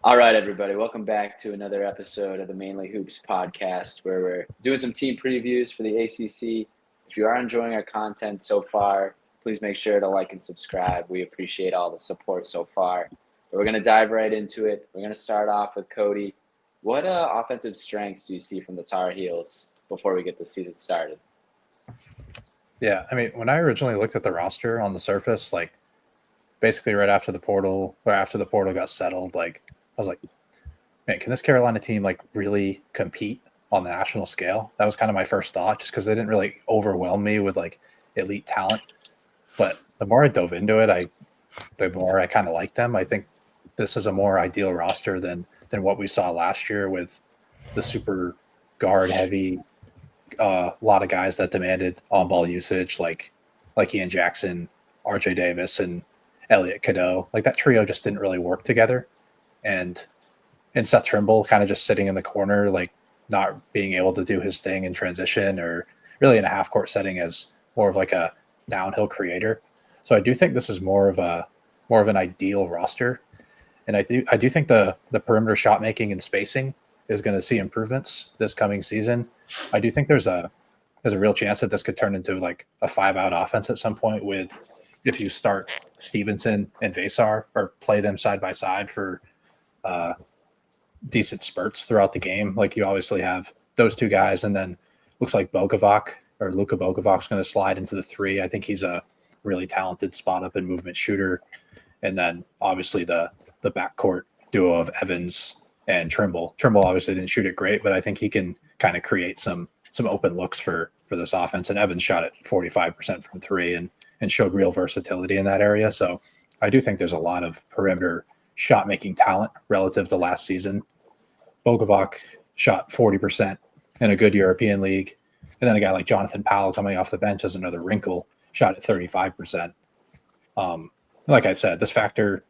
All right, everybody, welcome back to another episode of the Mainly Hoops podcast, where we're doing some team previews for the ACC. If you are enjoying our content so far, please make sure to like and subscribe. We appreciate all the support so far. But we're going to dive right into it. We're going to start off with Cody. What offensive strengths do you see from the Tar Heels before we get the season started? Yeah, I mean, when I originally looked at the roster on the surface, like basically right after the portal got settled, like I was like, man, can this Carolina team like really compete on the national scale? That was kind of my first thought, just because they didn't really overwhelm me with like elite talent. But the more I dove into it, the more I kind of like them. I think this is a more ideal roster than what we saw last year with the super guard heavy, a lot of guys that demanded on ball usage, like Ian Jackson, RJ Davis, and Elliot Cadeau. Like that trio just didn't really work together. And Seth Trimble kind of just sitting in the corner, like not being able to do his thing in transition or really in a half court setting as more of like a downhill creator. So I do think this is more of an ideal roster. And I do think the perimeter shot making and spacing is going to see improvements this coming season. I do think there's a real chance that this could turn into like a 5-out offense at some point with if you start Stevenson and Vasar or play them side by side for decent spurts throughout the game. Like you obviously have those two guys, and then looks like Bogovac or Luka Bogavac's going to slide into the 3. I think he's a really talented spot up and movement shooter. And then obviously the backcourt duo of Evans and Trimble. Trimble obviously didn't shoot it great, but I think he can kind of create some open looks for this offense. And Evans shot it 45% from 3 and showed real versatility in that area. So I do think there's a lot of perimeter shot making talent relative to last season. Bogovac shot 40% in a good European league. And then a guy like Jonathan Powell coming off the bench as another wrinkle, shot at 35%. Like I said, this factor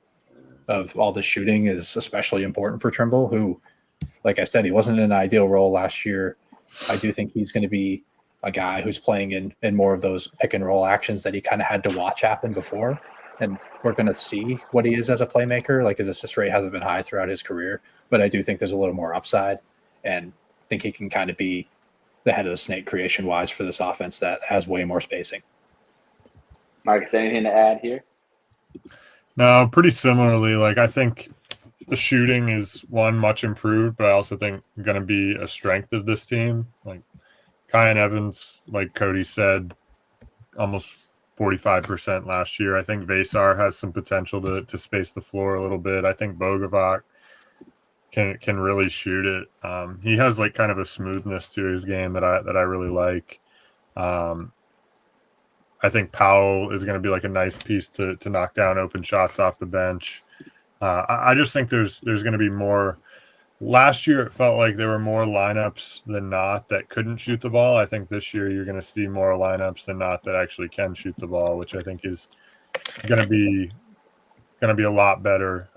of all the shooting is especially important for Trimble, who, like I said, he wasn't in an ideal role last year. I do think he's going to be a guy who's playing in more of those pick and roll actions that he kind of had to watch happen before. And we're going to see what he is as a playmaker. Like his assist rate hasn't been high throughout his career, but I do think there's a little more upside, and I think he can kind of be the head of the snake creation wise for this offense that has way more spacing. Marcus, anything to add here? No, pretty similarly. Like I think the shooting is much improved, but I also think going to be a strength of this team. Like Kyan Evans, like Cody said, almost 45% last year. I think Vasar has some potential to space the floor a little bit. I think Bogovac can really shoot it. He has like kind of a smoothness to his game that I really like. I think Powell is going to be like a nice piece to knock down open shots off the bench. I just think there's going to be more. Last year, it felt like there were more lineups than not that couldn't shoot the ball. I think this year you're going to see more lineups than not that actually can shoot the ball, which I think is going to be a lot better.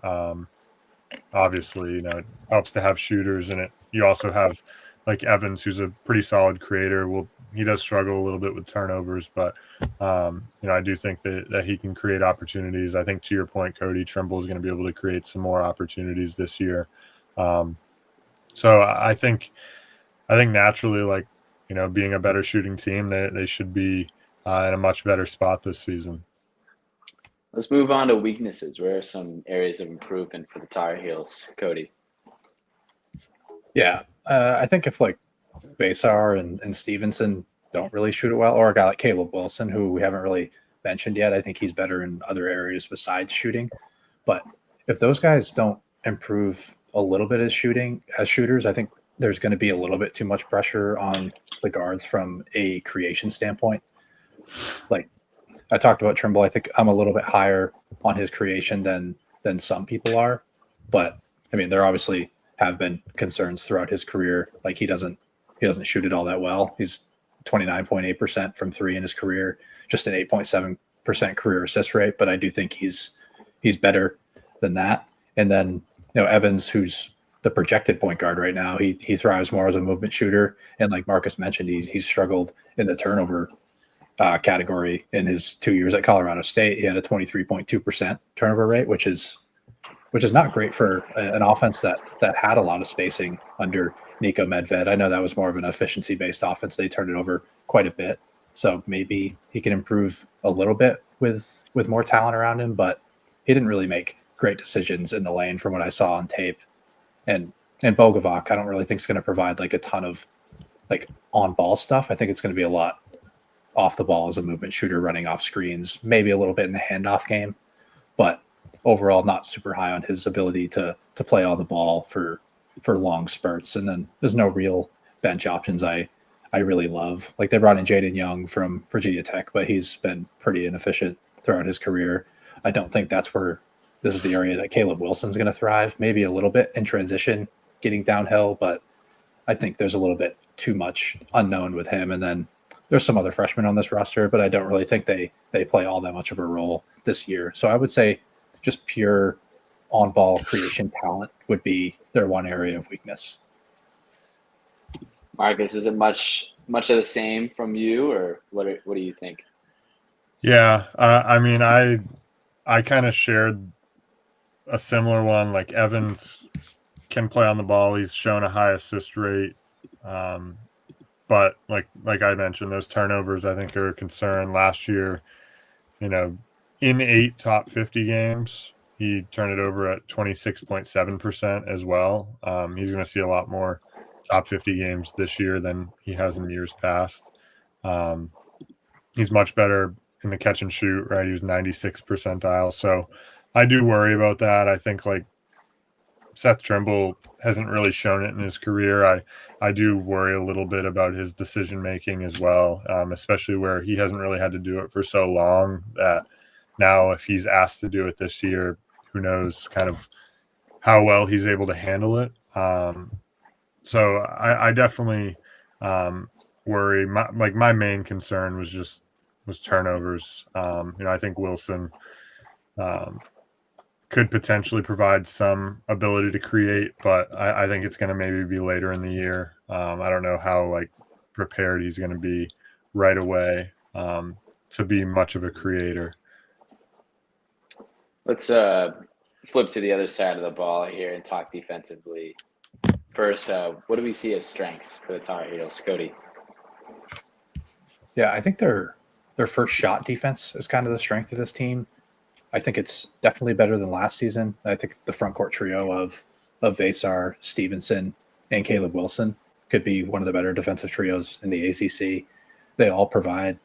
Obviously, it helps to have shooters in it. You also have like Evans, who's a pretty solid creator. He does struggle a little bit with turnovers, but I do think that he can create opportunities. I think to your point, Cody, Trimble is going to be able to create some more opportunities this year. So I think naturally, like, being a better shooting team, they should be in a much better spot this season. Let's move on to weaknesses. Where are some areas of improvement for the Tar Heels, Cody? Yeah, I think if like Vasar and Stevenson don't really shoot it well, or a guy like Caleb Wilson, who we haven't really mentioned yet, I think he's better in other areas besides shooting. But if those guys don't improve a little bit as shooters, I think there's going to be a little bit too much pressure on the guards from a creation standpoint. Like I talked about Trimble, I think I'm a little bit higher on his creation than some people are. But I mean, there obviously have been concerns throughout his career. Like he doesn't shoot it all that well. He's 29.8% from 3 in his career, just an 8.7% career assist rate. But I do think he's better than that. And then, Evans, who's the projected point guard right now, he thrives more as a movement shooter. And like Marcus mentioned, he's struggled in the turnover category in his 2 years at Colorado State. He had a 23.2% turnover rate, which is which is not great for an offense that had a lot of spacing under Nico Medved. I know that was more of an efficiency-based offense. They turned it over quite a bit. So maybe he can improve a little bit with more talent around him, but he didn't really make great decisions in the lane from what I saw on tape. And Bogovac, I don't really think is going to provide like a ton of like on-ball stuff. I think it's going to be a lot off the ball as a movement shooter, running off screens, maybe a little bit in the handoff game, but overall not super high on his ability to play on the ball for long spurts. And then there's no real bench options I really love. Like they brought in Jaden Young from Virginia Tech, but he's been pretty inefficient throughout his career. I don't think that's where this is the area that Caleb Wilson's going to thrive. Maybe a little bit in transition, getting downhill, but I think there's a little bit too much unknown with him. And then there's some other freshmen on this roster, but I don't really think they play all that much of a role this year. So I would say just pure on-ball creation talent would be their one area of weakness. Marcus, is it much of the same from you, or what do you think? Yeah, I mean, I kind of shared a similar one. Like Evans can play on the ball. He's shown a high assist rate. But like I mentioned, those turnovers I think are a concern. Last year, in 8 top 50 games, he turned it over at 26.7% as well. He's going to see a lot more top 50 games this year than he has in years past. He's much better in the catch and shoot, right? He was 96th percentile. So I do worry about that. I think like Seth Trimble hasn't really shown it in his career. I do worry a little bit about his decision making as well, especially where he hasn't really had to do it for so long that now if he's asked to do it this year, who knows kind of how well he's able to handle it. So I definitely worry. My main concern was turnovers. I think Wilson could potentially provide some ability to create, but I think it's going to maybe be later in the year. I don't know how like prepared he's going to be right away to be much of a creator. Let's flip to the other side of the ball here and talk defensively. First, what do we see as strengths for the Tar Heels, Cody? Yeah, I think their first shot defense is kind of the strength of this team. I think it's definitely better than last season. I think the front court trio of Vasar, Stevenson, and Caleb Wilson could be one of the better defensive trios in the ACC. They all provide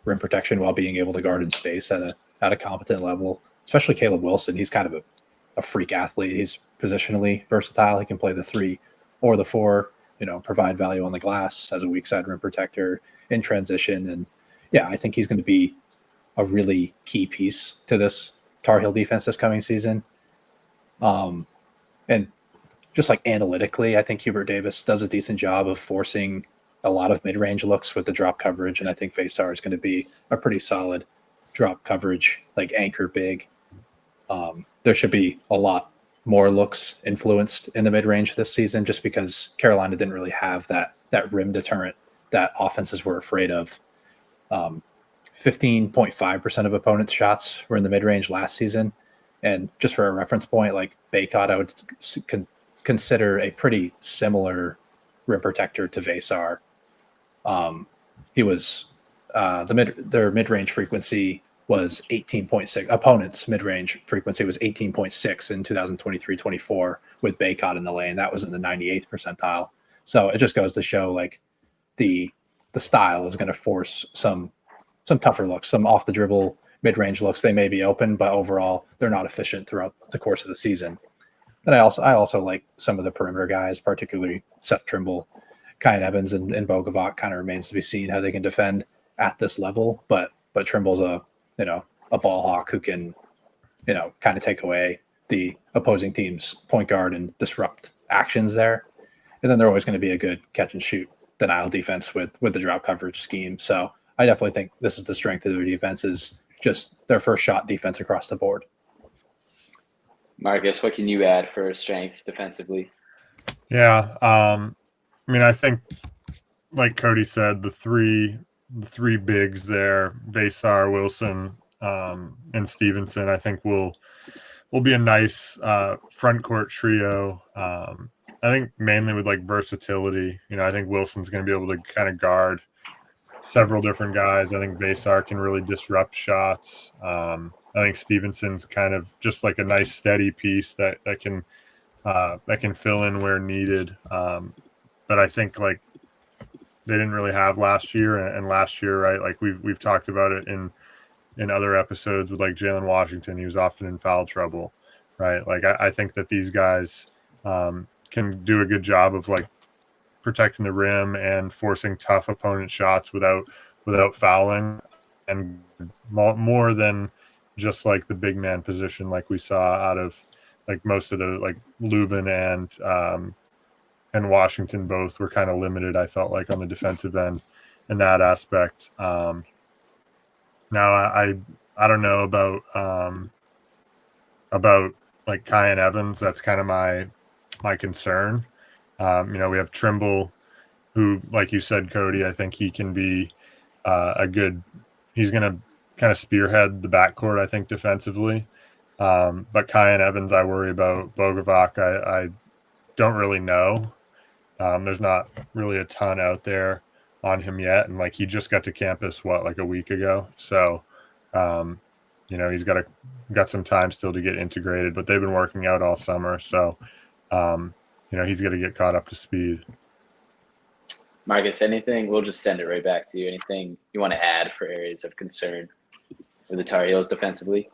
rim protection while being able to guard in space at a competent level. Especially Caleb Wilson, he's kind of a freak athlete. He's positionally versatile. He can play the 3 or the 4. Provide value on the glass as a weak side rim protector in transition. And yeah, I think he's going to be a really key piece to this Tar Heel defense this coming season. And just like analytically, I think Hubert Davis does a decent job of forcing a lot of mid-range looks with the drop coverage. And I think Vasar is going to be a pretty solid drop coverage, like anchor big. There should be a lot more looks influenced in the mid-range this season just because Carolina didn't really have that rim deterrent that offenses were afraid of. 15.5% of opponents' shots were in the mid-range last season. And just for a reference point, like Baycott, I would consider a pretty similar rim protector to Vasar. He was their mid-range frequency was 18.6. Opponents' mid-range frequency was 18.6 in 2023-24 with Baycott in the lane. That was in the 98th percentile. So it just goes to show like the style is going to force some tougher looks, some off the dribble mid-range looks. They may be open, but overall they're not efficient throughout the course of the season. And I also like some of the perimeter guys, particularly Seth Trimble, Kyan Evans, and Bogovac. Kind of remains to be seen how they can defend at this level. But Trimble's a ball hawk who can, kind of take away the opposing team's point guard and disrupt actions there. And then they're always going to be a good catch and shoot denial defense with the drop coverage scheme. So I definitely think this is the strength of their defense, is just their first shot defense across the board. Marcus, what can you add for strengths defensively? Yeah. I think like Cody said, the three bigs there, Vasar, Wilson, and Stevenson, I think will will be a nice front court trio. I think mainly with like versatility. I think Wilson's going to be able to kind of guard several different guys. I think Vasar can really disrupt shots. I think Stevenson's kind of just like a nice steady piece that can fill in where needed. But I think like they didn't really have last year, and last year, right? Like we've talked about it in other episodes with like Jalen Washington. He was often in foul trouble, right? Like I think that these guys can do a good job of like protecting the rim and forcing tough opponent shots without fouling, and more than just like the big man position like we saw out of like most of the like Lubin and Washington both were kind of limited, I felt like, on the defensive end in that aspect. Now I don't know about like Kyan Evans. That's kind of my concern. We have Trimble, who, like you said, Cody, I think he can be he's going to kind of spearhead the backcourt, I think, defensively. But Kyan Evans, I worry about. Bogovac, I don't really know. There's not really a ton out there on him yet. And like, he just got to campus, like a week ago. So, he's got some time still to get integrated, but they've been working out all summer. So, he's going to get caught up to speed. Marcus, anything? We'll just send it right back to you. Anything you want to add for areas of concern with the Tar Heels defensively?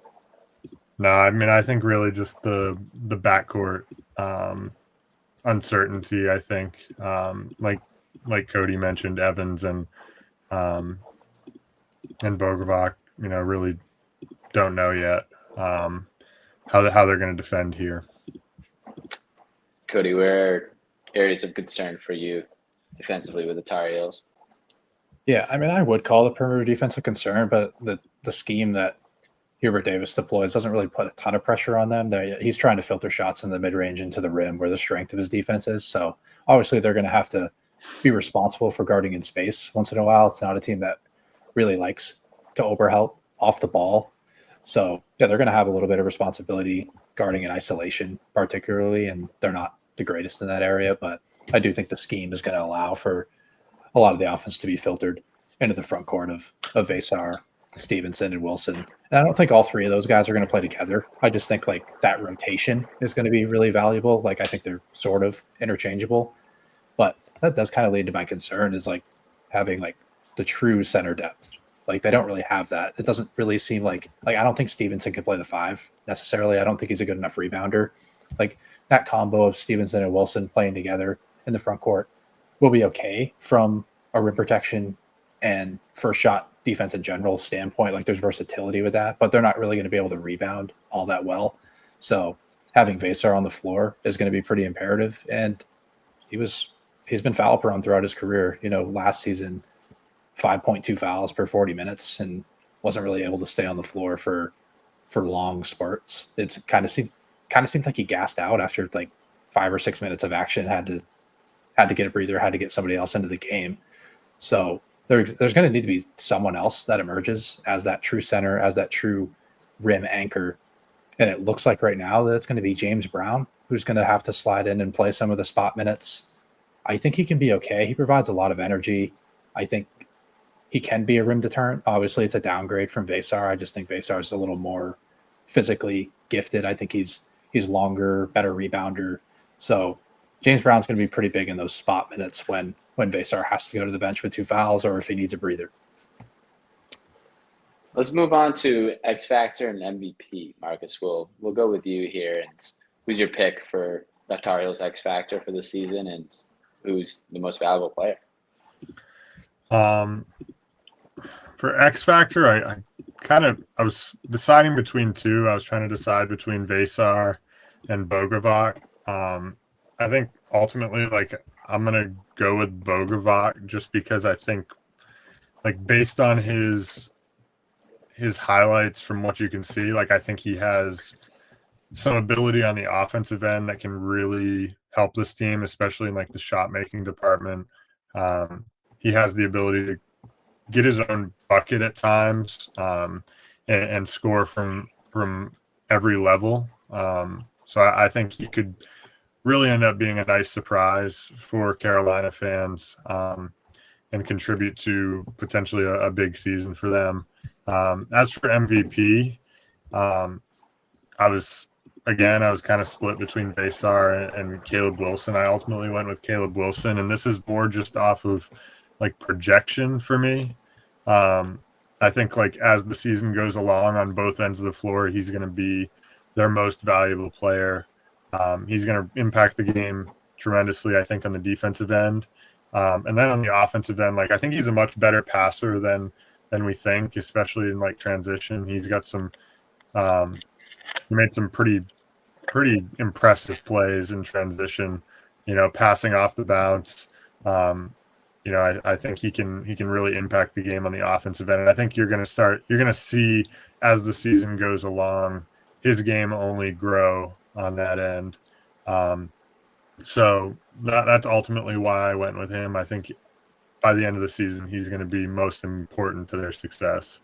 No, I mean, I think really just the backcourt uncertainty. I think, like Cody mentioned, Evans and Bogovac, really don't know yet how they're going to defend here. Cody, where are areas of concern for you defensively with the Tar Heels? Yeah, I mean, I would call the perimeter defense a concern, but the scheme that Hubert Davis deploys doesn't really put a ton of pressure on them. He's trying to filter shots in the mid-range into the rim where the strength of his defense is. So obviously they're going to have to be responsible for guarding in space once in a while. It's not a team that really likes to overhelp off the ball. So yeah, they're going to have a little bit of responsibility guarding in isolation particularly, and they're not the greatest in that area, but I do think the scheme is going to allow for a lot of the offense to be filtered into the front court of Vasar, Stevenson, and Wilson. And I don't think all three of those guys are going to play together. I just think like that rotation is going to be really valuable. Like I think they're sort of interchangeable, but that does kind of lead to my concern is like having like the true center depth. Like they don't really have that. It doesn't really seem like I don't think Stevenson can play the 5 necessarily. I don't think he's a good enough rebounder. Like that combo of Stevenson and Wilson playing together in the front court will be okay from a rim protection and first shot defense in general standpoint. Like there's versatility with that, but they're not really going to be able to rebound all that well. So having Vasar on the floor is going to be pretty imperative. And he's been foul prone throughout his career. Last season, 5.2 fouls per 40 minutes and wasn't really able to stay on the floor for long spurts. It's kind of seems like he gassed out after like 5 or 6 minutes of action, had to get a breather, had to get somebody else into the game. So there's going to need to be someone else that emerges as that true center, as that true rim anchor. And it looks like right now that it's going to be James Brown, who's going to have to slide in and play some of the spot minutes. I think he can be okay. He provides a lot of energy. I think he can be a rim deterrent. Obviously, it's a downgrade from Vasar. I just think Vasar is a little more physically gifted. I think he's longer, better rebounder. So James Brown's going to be pretty big in those spot minutes when Vasar has to go to the bench with 2 fouls or if he needs a breather. Let's move on to X Factor and MVP. Marcus, we'll go with you here. And who's your pick for the Tar Heels X Factor for the season, and who's the most valuable player? For X Factor, I was deciding between 2. I was trying to decide between Vasar and Bogovac. I think ultimately, like, I'm going to go with Bogovac just because I think, like, based on his highlights from what you can see, like, I think he has some ability on the offensive end that can really help this team, especially in, like, the shot-making department. He has the ability to get his own bucket at times and score from every level. So I think he could really end up being a nice surprise for Carolina fans, and contribute to potentially a big season for them. As for MVP, I was kind of split between Vasar and Caleb Wilson. I ultimately went with Caleb Wilson, and this is more just off of like projection for me. I think like as the season goes along on both ends of the floor, he's going to be their most valuable player. He's going to impact the game tremendously, I think, on the defensive end. And then on the offensive end, like I think he's a much better passer than we think, especially in like transition. He's got some he made some pretty impressive plays in transition, passing off the bounce. I think he can really impact the game on the offensive end. And I think you're going to see as the season goes along, his game only grow on that end. So that's ultimately why I went with him. I think by the end of the season, he's going to be most important to their success.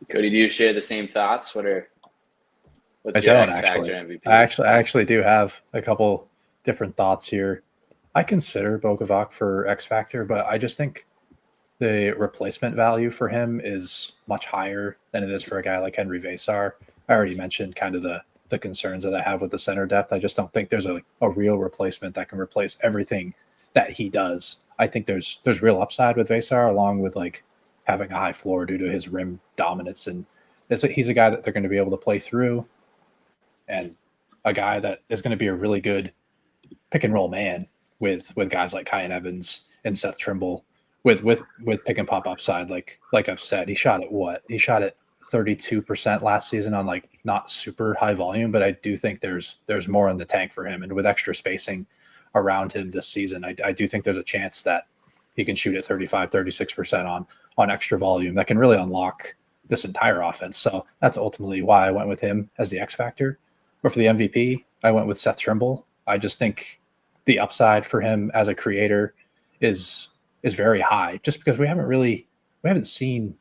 Cody, do you share the same thoughts? What's I your don't X actually. Factor MVP? I actually do have a couple different thoughts here. I consider Bogovac for X Factor, but I just think the replacement value for him is much higher than it is for a guy like Henry Vasar. I already mentioned kind of the concerns that I have with the center depth. I just don't think there's a real replacement that can replace everything that he does. I think there's real upside with Vasar, along with like having a high floor due to his rim dominance, and he's a guy that they're going to be able to play through, and a guy that is going to be a really good pick and roll man with guys like Kyan Evans and Seth Trimble with pick and pop upside. Like I've said, he shot at 32% last season on like not super high volume, but I do think there's more in the tank for him. And with extra spacing around him this season, I do think there's a chance that he can shoot at 36% on extra volume that can really unlock this entire offense. So that's ultimately why I went with him as the X factor. But for the MVP, I went with Seth Trimble. I just think the upside for him as a creator is very high, just because we haven't seen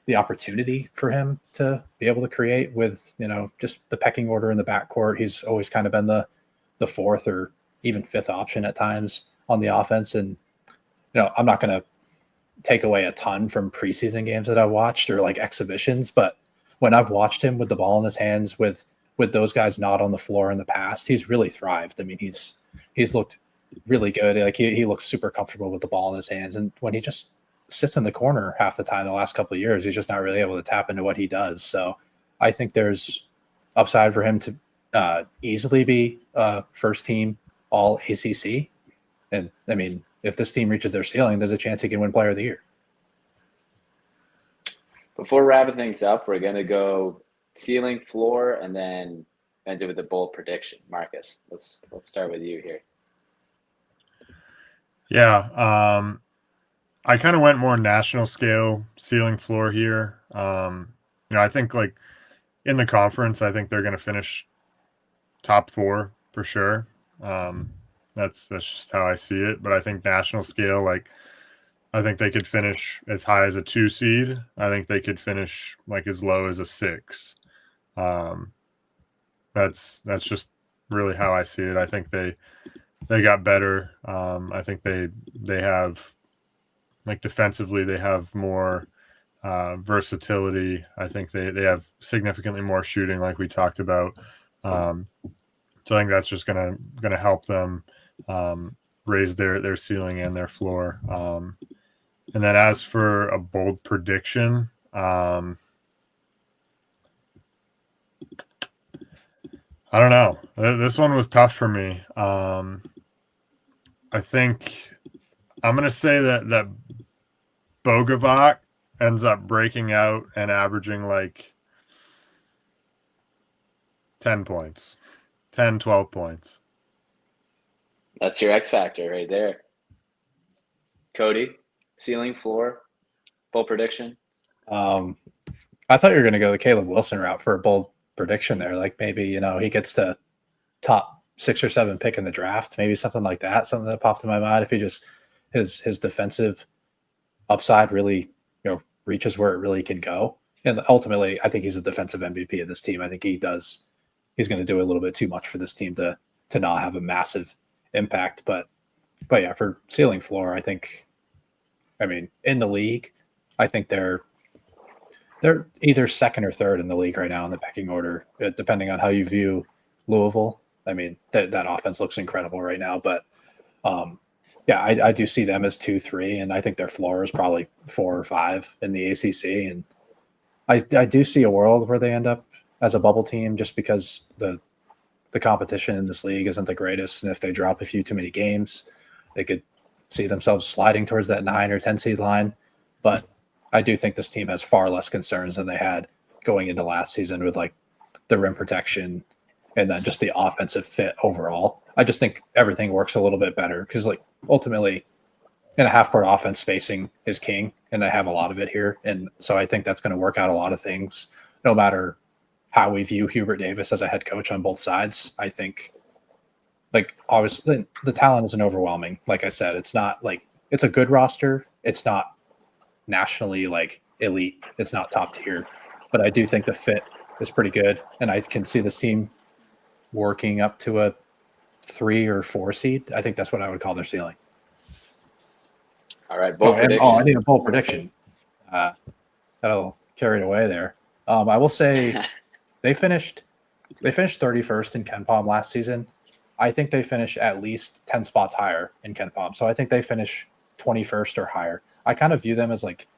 the opportunity for him to be able to create with, just the pecking order in the backcourt. He's always kind of been the fourth or even fifth option at times on the offense. And, I'm not going to take away a ton from preseason games that I've watched or like exhibitions, but when I've watched him with the ball in his hands with those guys not on the floor in the past, he's really thrived. I mean, he's looked really good. Like he looks super comfortable with the ball in his hands. And when he just sits in the corner half the time the last couple of years, he's just not really able to tap into what he does. So I think there's upside for him to easily be first team all ACC. And I mean, if this team reaches their ceiling, there's a chance he can win player of the year. Before wrapping things up, we're going to go ceiling, floor, and then end it with a bold prediction. Marcus, let's start with you here. Yeah. I kind of went more national scale ceiling floor here. I think like in the conference, I think they're going to finish top 4 for sure. That's just how I see it. But I think national scale, like I think they could finish as high as a 2 seed. I think they could finish like as low as a 6. That's just really how I see it. I think they got better. I think they have, like, defensively they have more versatility. I think they have significantly more shooting, like we talked about. So I think that's just gonna help them raise their ceiling and their floor. And then as for a bold prediction, I don't know. This one was tough for me. I think I'm going to say that Bogovac ends up breaking out and averaging like 10 points, 10, 12 points. That's your X factor right there. Cody, ceiling, floor, bold prediction? I thought you were going to go the Caleb Wilson route for a bold prediction there. Like maybe, he gets to top 6 or 7 pick in the draft, maybe something like that. Something that popped in my mind. If he just his defensive upside really, reaches where it really can go. And ultimately, I think he's a defensive MVP of this team. I think he does he's going to do a little bit too much for this team to not have a massive impact. But yeah, for ceiling floor, I think, I mean, in the league, I think they're either second or third in the league right now in the pecking order, depending on how you view Louisville. I mean, that offense looks incredible right now, but yeah, I do see them as 2-3, and I think their floor is probably 4 or 5 in the ACC. And I do see a world where they end up as a bubble team just because the competition in this league isn't the greatest. And if they drop a few too many games, they could see themselves sliding towards that 9 or 10 seed line. But I do think this team has far less concerns than they had going into last season with like the rim protection and then just the offensive fit overall. I just think everything works a little bit better because like ultimately in a half-court offense, spacing is king, and they have a lot of it here. And so I think that's going to work out a lot of things, no matter how we view Hubert Davis as a head coach on both sides. I think, like, obviously, the talent isn't overwhelming. Like I said, it's not like it's a good roster. It's not nationally like elite. It's not top tier, but I do think the fit is pretty good, and I can see this team working up to a 3 or 4 seed. I think that's what I would call their ceiling. All right, bold prediction. I need a bold prediction. That'll carry it away there. I will say they finished 31st in KenPom last season. I think they finish at least 10 spots higher in KenPom. So I think they finish 21st or higher. I kind of view them as like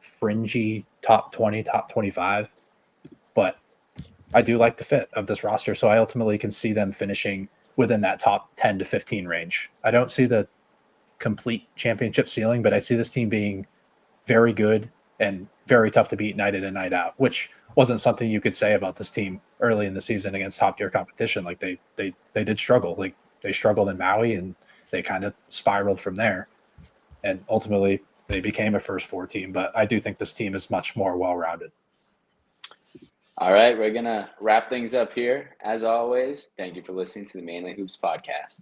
fringy top 20, top 25, but I do like the fit of this roster. So I ultimately can see them finishing within that top 10 to 15 range. I don't see the complete championship ceiling, but I see this team being very good and very tough to beat night in and night out, which wasn't something you could say about this team early in the season against top tier competition. Like they did struggle. Like they struggled in Maui and they kind of spiraled from there. And ultimately they became a first 4 team, but I do think this team is much more well-rounded. All right, we're going to wrap things up here. As always, thank you for listening to the Mainly Hoops podcast.